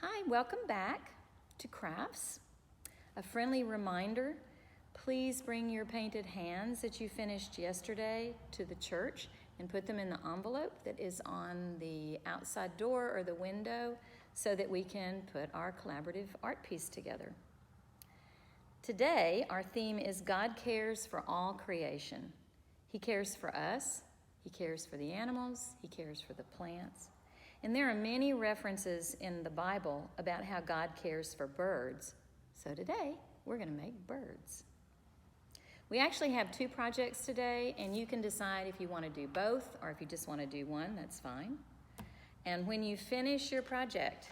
Hi, welcome back to Crafts. A friendly reminder, please bring your painted hands that you finished yesterday to the church and put them in the envelope that is on the outside door or the window so that we can put our collaborative art piece together. Today, our theme is God cares for all creation. He cares for us, He cares for the animals, He cares for the plants. And there are many references in the Bible about how God cares for birds. So today, we're going to make birds. We actually have two projects today, and you can decide if you want to do both or if you just want to do one, that's fine. And when you finish your project,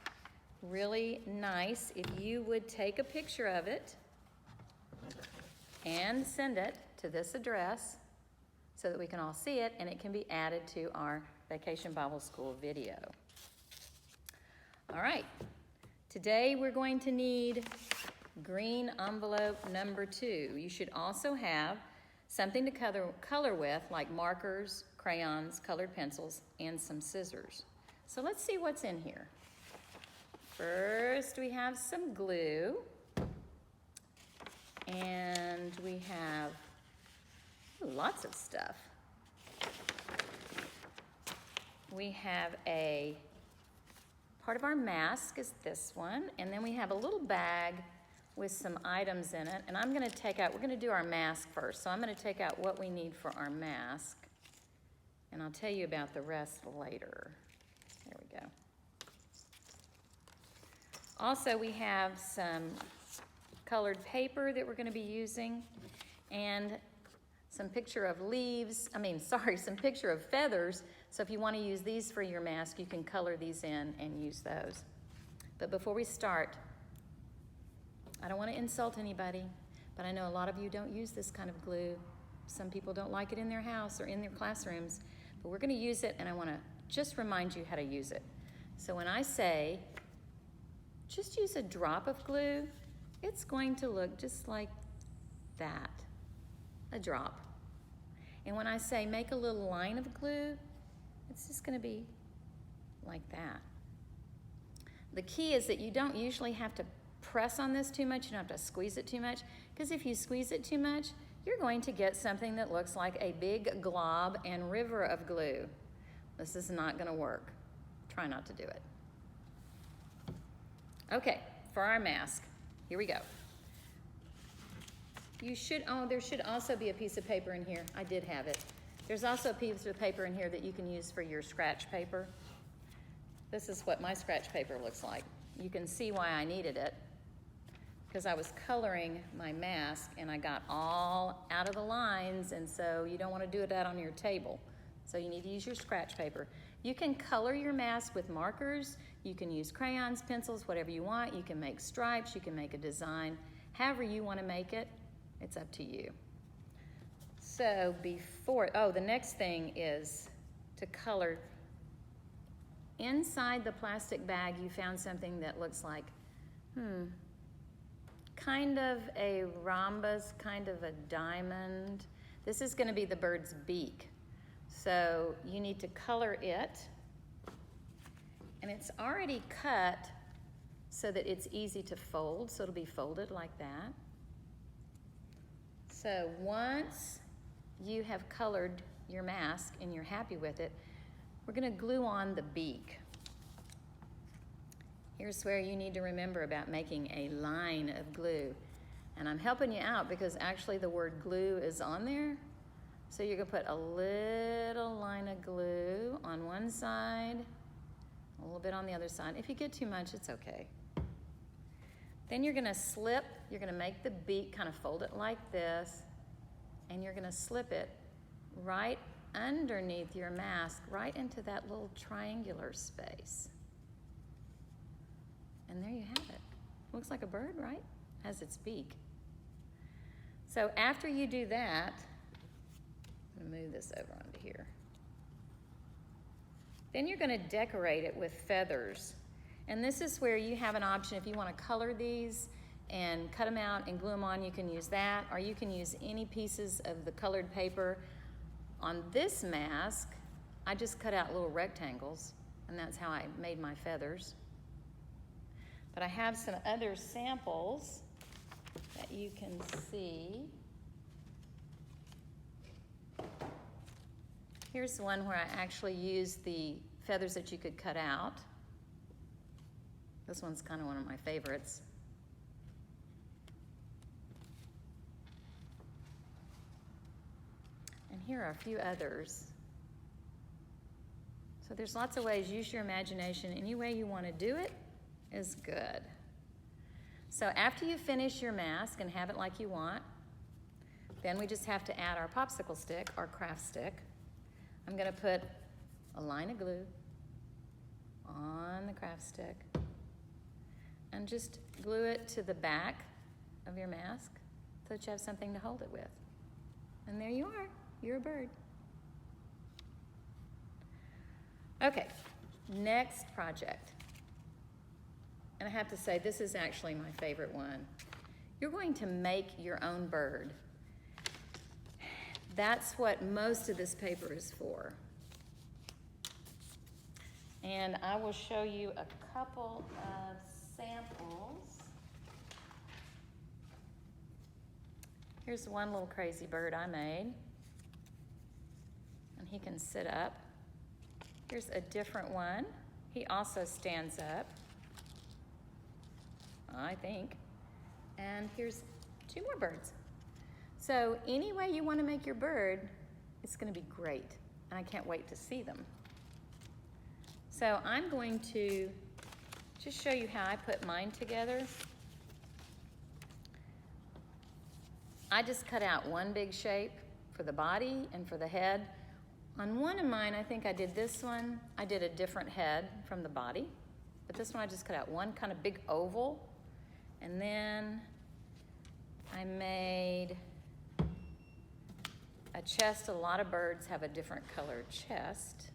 really nice if you would take a picture of it and send it to this address so that we can all see it and it can be added to our Vacation Bible School video. All right, today we're going to need green envelope number 2. You should also have something to color with, like markers, crayons, colored pencils, and some scissors. So let's see what's in here. First, we have some glue, and we have lots of stuff. We have a part of our mask is this one, and then we have a little bag with some items in it, and I'm going to take out, we're going to do our mask first, so I'm going to take out what we need for our mask, and I'll tell you about the rest later. There we go. Also, we have some colored paper that we're going to be using, and some picture of some picture of feathers. So if you want to use these for your mask, you can color these in and use those. But before we start, I don't want to insult anybody, but I know a lot of you don't use this kind of glue. Some people don't like it in their house or in their classrooms, but we're going to use it, and I want to just remind you how to use it. So when I say, just use a drop of glue, it's going to look just like that, a drop. And when I say make a little line of glue, it's just going to be like that. The key is that you don't usually have to press on this too much. You don't have to squeeze it too much, because if you squeeze it too much, you're going to get something that looks like a big glob and river of glue. This is not going to work. Try not to do it. Okay, for our mask, here we go. There should also be a piece of paper in here. I did have it. There's also a piece of paper in here that you can use for your scratch paper. This is what my scratch paper looks like. You can see why I needed it, because I was coloring my mask and I got all out of the lines, and so you don't want to do that on your table. So you need to use your scratch paper. You can color your mask with markers. You can use crayons, pencils, whatever you want. You can make stripes. You can make a design. However you want to make it, it's up to you. So the next thing is to color. Inside the plastic bag, you found something that looks like, kind of a rhombus, kind of a diamond. This is going to be the bird's beak. So you need to color it, and it's already cut so that it's easy to fold, so it'll be folded like that. So once you have colored your mask and you're happy with it, we're going to glue on the beak. Here's where you need to remember about making a line of glue. And I'm helping you out because actually the word glue is on there. So you're going to put a little line of glue on one side, a little bit on the other side. If you get too much, it's okay. Then you're going to make the beak, kind of fold it like this, and you're going to slip it right underneath your mask, right into that little triangular space. And there you have it. Looks like a bird, right? Has its beak. So after you do that, I'm going to move this over onto here. Then you're going to decorate it with feathers. And this is where you have an option. If you want to color these and cut them out and glue them on, you can use that, or you can use any pieces of the colored paper. On this mask, I just cut out little rectangles, and that's how I made my feathers. But I have some other samples that you can see. Here's one where I actually used the feathers that you could cut out. This one's kind of one of my favorites. And here are a few others. So there's lots of ways. Use your imagination. Any way you want to do it is good. So after you finish your mask and have it like you want, then we just have to add our popsicle stick, our craft stick. I'm going to put a line of glue on the craft stick and just glue it to the back of your mask so that you have something to hold it with. And there you are. You're a bird. Okay, next project. And I have to say, this is actually my favorite one. You're going to make your own bird. That's what most of this paper is for. And I will show you a couple of samples. Here's one little crazy bird I made. And he can sit up. Here's a different one. He also stands up, I think. And here's two more birds. So any way you want to make your bird, it's going to be great. And I can't wait to see them. So I'm going to just show you how I put mine together. I just cut out one big shape for the body and for the head. On one of mine, I think I did this one. I did a different head from the body. But this one I just cut out one kind of big oval. And then I made a chest. A lot of birds have a different colored chest.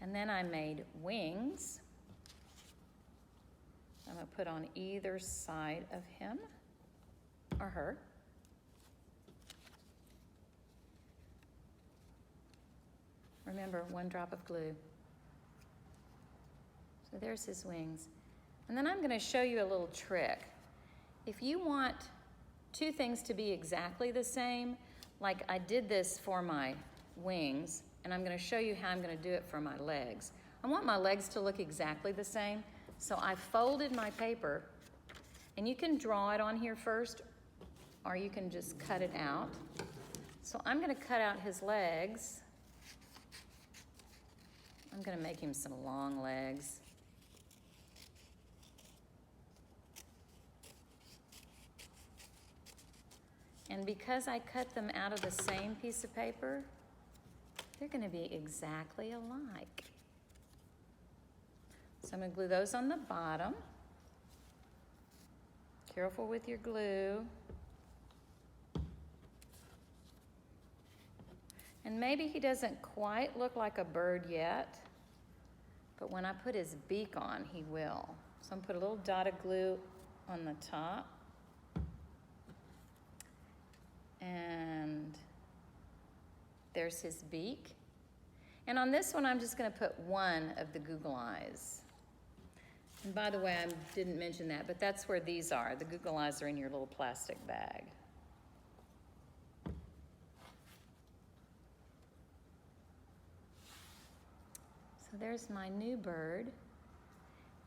And then I made wings. I'm going to put on either side of him or her. Remember, one drop of glue. So there's his wings. And then I'm going to show you a little trick. If you want two things to be exactly the same, like I did this for my wings, and I'm going to show you how I'm going to do it for my legs. I want my legs to look exactly the same, so I folded my paper, and you can draw it on here first, or you can just cut it out. So I'm going to cut out his legs. I'm going to make him some long legs. And because I cut them out of the same piece of paper, they're going to be exactly alike. So I'm going to glue those on the bottom. Careful with your glue. And maybe he doesn't quite look like a bird yet, but when I put his beak on, he will. So I'm going to put a little dot of glue on the top. And there's his beak. And on this one, I'm just going to put one of the Google eyes. And by the way, I didn't mention that, but that's where these are. The Google eyes are in your little plastic bag. So there's my new bird.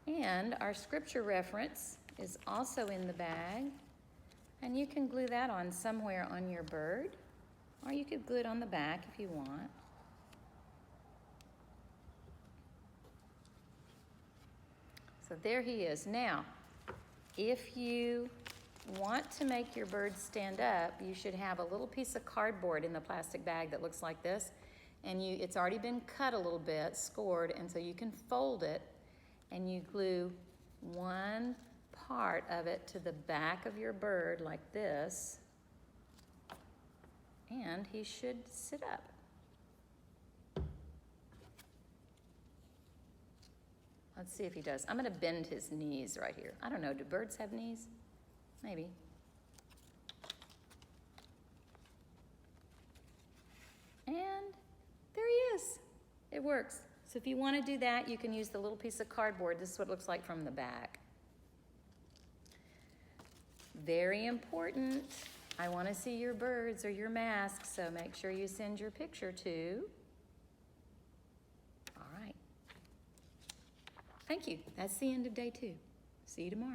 And our scripture reference is also in the bag. And you can glue that on somewhere on your bird, or you could glue it on the back if you want. So there he is. Now, if you want to make your bird stand up, you should have a little piece of cardboard in the plastic bag that looks like this. And it's already been cut a little bit, scored, and so you can fold it, and you glue one part of it to the back of your bird like this, and he should sit up. Let's see if he does. I'm going to bend his knees right here. I don't know, do birds have knees? Maybe. And there he is. It works. So if you want to do that, you can use the little piece of cardboard. This is what it looks like from the back. Very important. I want to see your birds or your masks, so make sure you send your picture to. All right. Thank you. That's the end of day 2. See you tomorrow.